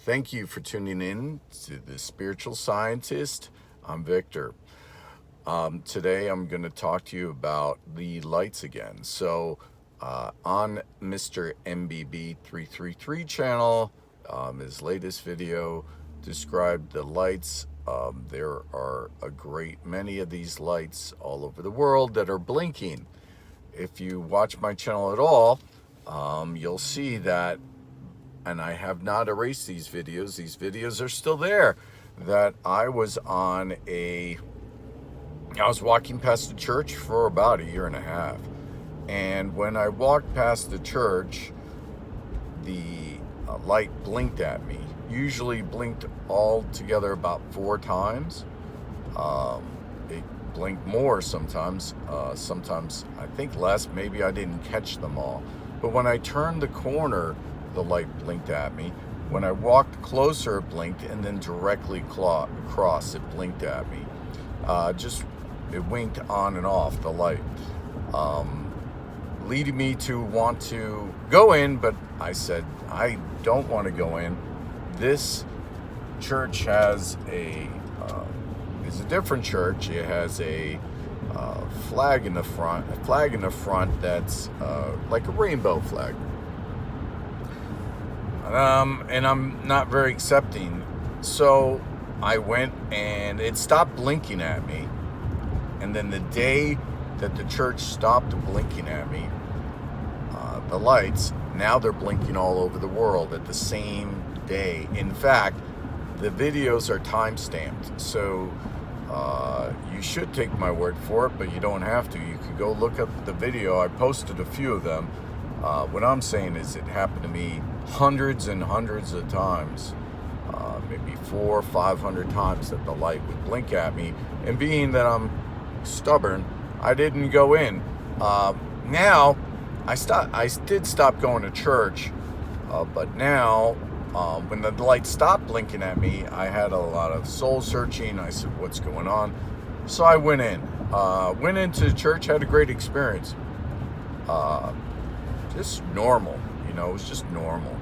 Thank you for tuning in to The Spiritual Scientist. I'm Victor. Today I'm going to talk to you about the lights again. On Mr. MBB333 channel, his latest video described the lights. There are a great many of these lights all over the world that are blinking. If you watch my channel at all, you'll see that, and I have not erased these videos. These videos are still there. That I was walking past the church for about a year and a half. And when I walked past the church, the light blinked at me. Usually blinked all together about 4 times. It blinked more sometimes. Sometimes I think less. Maybe I didn't catch them all. But when I turned the corner, the light blinked at me. When I walked closer, it blinked, and then directly across, it blinked at me. It winked on and off the light, leading me to want to go in, but I said, I don't want to go in. This church is a different church. It has a flag in the front that's like a rainbow flag. And I'm not very accepting. So I went and it stopped blinking at me. And then the day that the church stopped blinking at me, the lights, now they're blinking all over the world at the same day. In fact, the videos are time-stamped. So you should take my word for it, but you don't have to. You can go look up the video. I posted a few of them. What I'm saying is it happened to me hundreds and hundreds of times, maybe 400 or 500 times that the light would blink at me. And being that I'm stubborn, I didn't go in. Now, I did stop going to church, but now, when the light stopped blinking at me, I had a lot of soul searching. I said, what's going on? So I went in. Went into church, had a great experience. Just normal, it was just normal.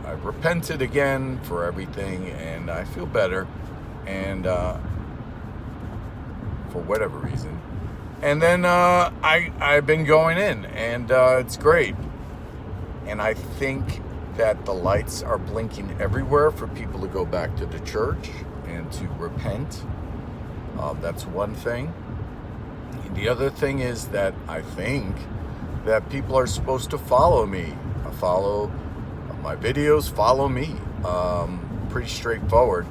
I repented again for everything, and I feel better, and for whatever reason. And then I've been going in, and it's great. And I think that the lights are blinking everywhere for people to go back to the church and to repent. That's one thing. The other thing is that I think that people are supposed to follow me. Follow my videos, follow me. Pretty straightforward.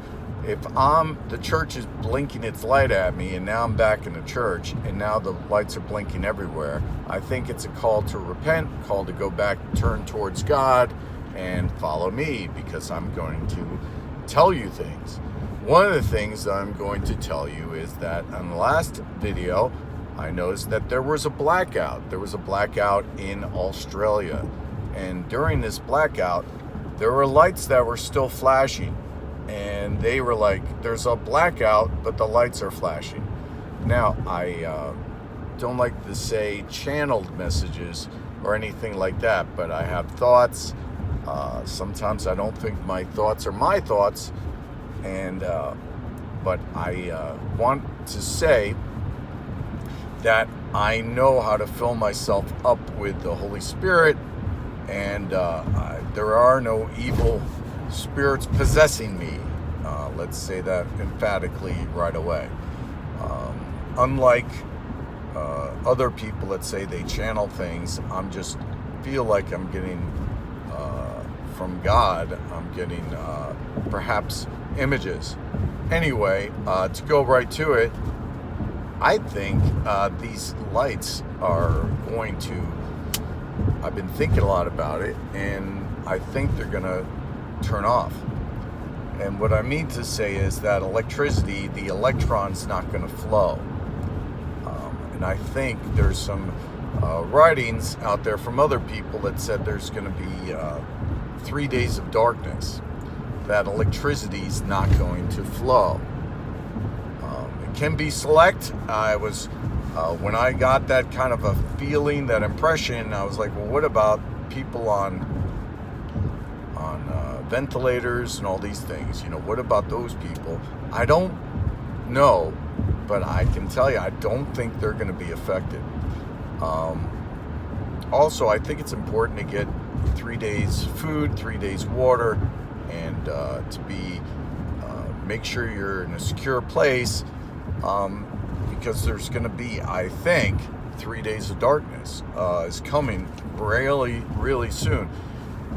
If the church is blinking its light at me, and now I'm back in the church, and now the lights are blinking everywhere, I think it's a call to repent, call to go back, turn towards God, and follow me, because I'm going to tell you things. One of the things I'm going to tell you is that on the last video, I noticed that there was a blackout. There was a blackout in Australia. And during this blackout, there were lights that were still flashing. And they were like, there's a blackout, but the lights are flashing. Now, I don't like to say channeled messages or anything like that, but I have thoughts. Sometimes I don't think my thoughts are my thoughts. But I want to say that I know how to fill myself up with the Holy Spirit, and there are no evil spirits possessing me. Let's say that emphatically right away. Unlike other people that say they channel things, I'm just feel like I'm getting from God. I'm getting perhaps images. Anyway, to go right to it, I think these lights are going to, I've been thinking a lot about it, and I think they're going to turn off. And what I mean to say is that electricity, the electron's not going to flow. And I think there's some writings out there from other people that said there's going to be 3 days of darkness, that electricity's not going to flow. Can be select. I was when I got that kind of a feeling, that impression, I was like, well, what about people on ventilators and all these things. What about those people? I don't know, but I can tell you, I don't think they're going to be affected. Also, I think it's important to get 3 days food, 3 days water, and to make sure you're in a secure place, because there's going to be, I think, 3 days of darkness is coming really, really soon.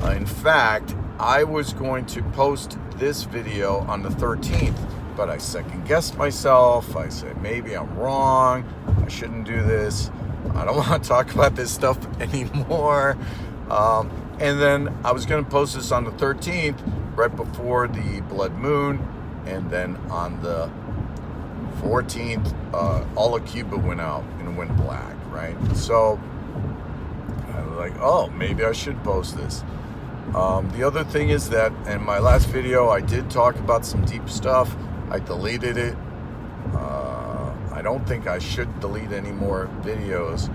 In fact, I was going to post this video on the 13th, but I second-guessed myself. I said, maybe I'm wrong. I shouldn't do this. I don't want to talk about this stuff anymore. And then I was going to post this on the 13th, right before the blood moon. And then on the 14th, all of Cuba went out and went black, right? So I was like, oh, maybe I should post this. The other thing is that in my last video, I did talk about some deep stuff. I deleted it. I don't think I should delete any more videos.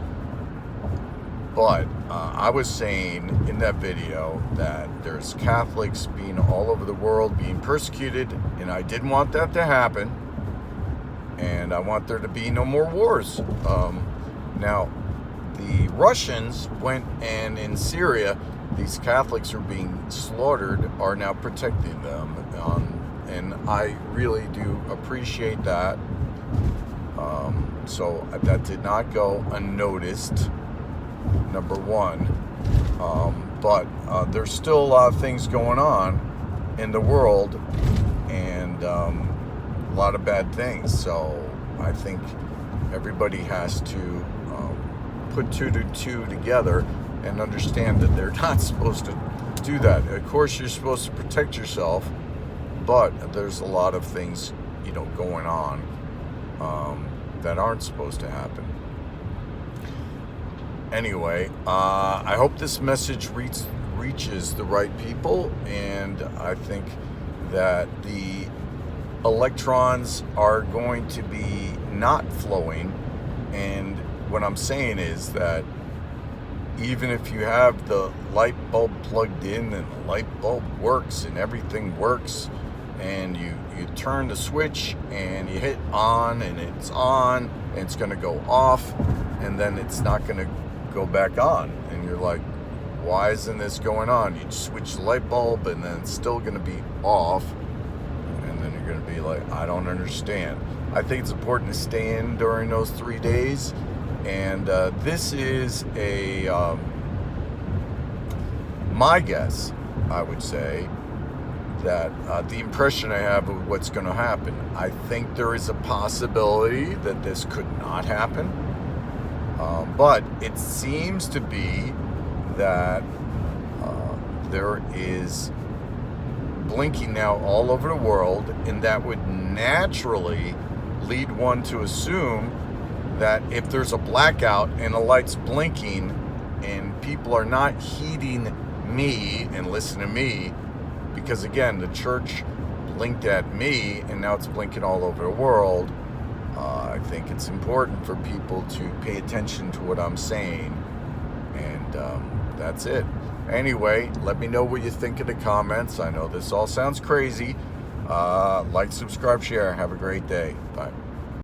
But I was saying in that video that there's Catholics being all over the world being persecuted, and I didn't want that to happen. And I want there to be no more wars. Now, the Russians went, and in Syria, these Catholics are being slaughtered, are now protecting them. And I really do appreciate that. So that did not go unnoticed, number one. But there's still a lot of things going on in the world, and a lot of bad things. So I think everybody has to put two to two together and understand that they're not supposed to do that. Of course, you're supposed to protect yourself, but there's a lot of things, going on that aren't supposed to happen. Anyway, I hope this message reaches the right people, and I think that the electrons are going to be not flowing. And what I'm saying is that even if you have the light bulb plugged in and the light bulb works and everything works, and you turn the switch and you hit on and it's on, and it's going to go off, and then it's not going to go back on, and you're like, why isn't this going on? You switch the light bulb and then it's still going to be off, and then you're going to be like, I don't understand. I think it's important to stay in during those 3 days. And this is my guess, I would say, that the impression I have of what's going to happen. I think there is a possibility that this could not happen. But it seems to be that there is blinking now all over the world, and that would naturally lead one to assume that if there's a blackout and the light's blinking and people are not heeding me and listen to me, because again, the church blinked at me and now it's blinking all over the world, I think it's important for people to pay attention to what I'm saying. And that's it. Anyway, let me know what you think in the comments. I know this all sounds crazy. Like, subscribe, share. Have a great day. Bye.